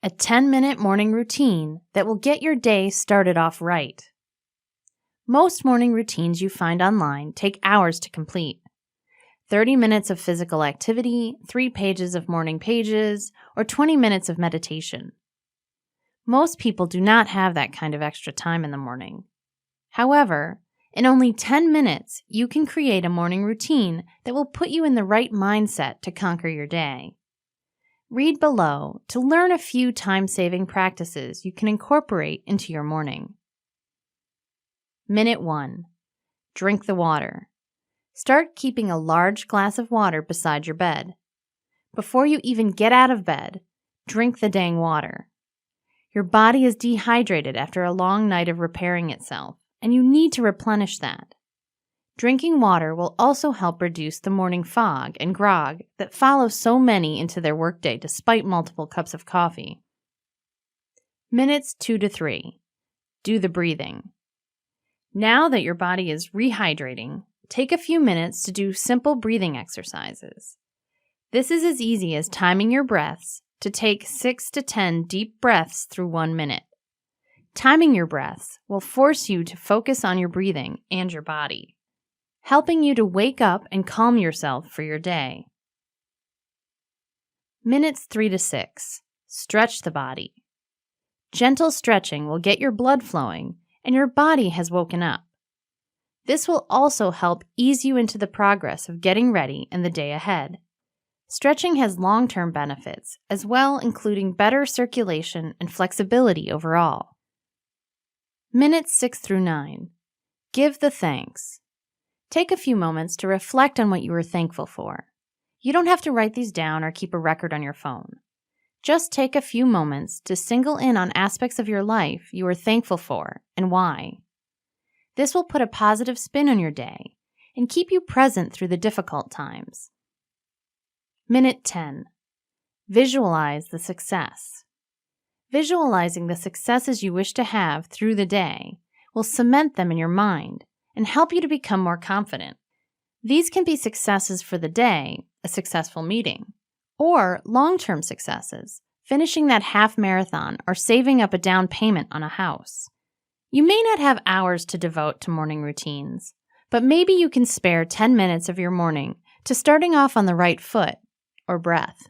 a 10-minute morning routine that will get your day started off right. Most morning routines you find online take hours to complete. 30 minutes of physical activity, 3 pages of morning pages, or 20 minutes of meditation. Most people do not have that kind of extra time in the morning. However, in only 10 minutes, you can create a morning routine that will put you in the right mindset to conquer your day. Read below to learn a few time-saving practices you can incorporate into your morning. Minute 1. Drink the water. Start keeping a large glass of water beside your bed. Before you even get out of bed, drink the dang water. Your body is dehydrated after a long night of repairing itself, and you need to replenish that. Drinking water will also help reduce the morning fog and grog that follow so many into their workday despite multiple cups of coffee. Minutes 2 to 3. Do the breathing. Now that your body is rehydrating, take a few minutes to do simple breathing exercises. This is as easy as timing your breaths to take 6 to 10 deep breaths through 1 minute. Timing your breaths will force you to focus on your breathing and your body, helping you to wake up and calm yourself for your day. Minutes 3 to 6. Stretch the body. Gentle stretching will get your blood flowing and your body has woken up. This will also help ease you into the progress of getting ready in the day ahead. Stretching has long-term benefits as well, including better circulation and flexibility overall. Minutes 6 through 9. Give the thanks. Take a few moments to reflect on what you are thankful for. You don't have to write these down or keep a record on your phone. Just take a few moments to single in on aspects of your life you are thankful for and why. This will put a positive spin on your day and keep you present through the difficult times. Minute 10. Visualize the success. Visualizing the successes you wish to have through the day will cement them in your mind and help you to become more confident. These can be successes for the day, a successful meeting, or long-term successes, finishing that half marathon or saving up a down payment on a house. You may not have hours to devote to morning routines, but maybe you can spare 10 minutes of your morning to starting off on the right foot or breath.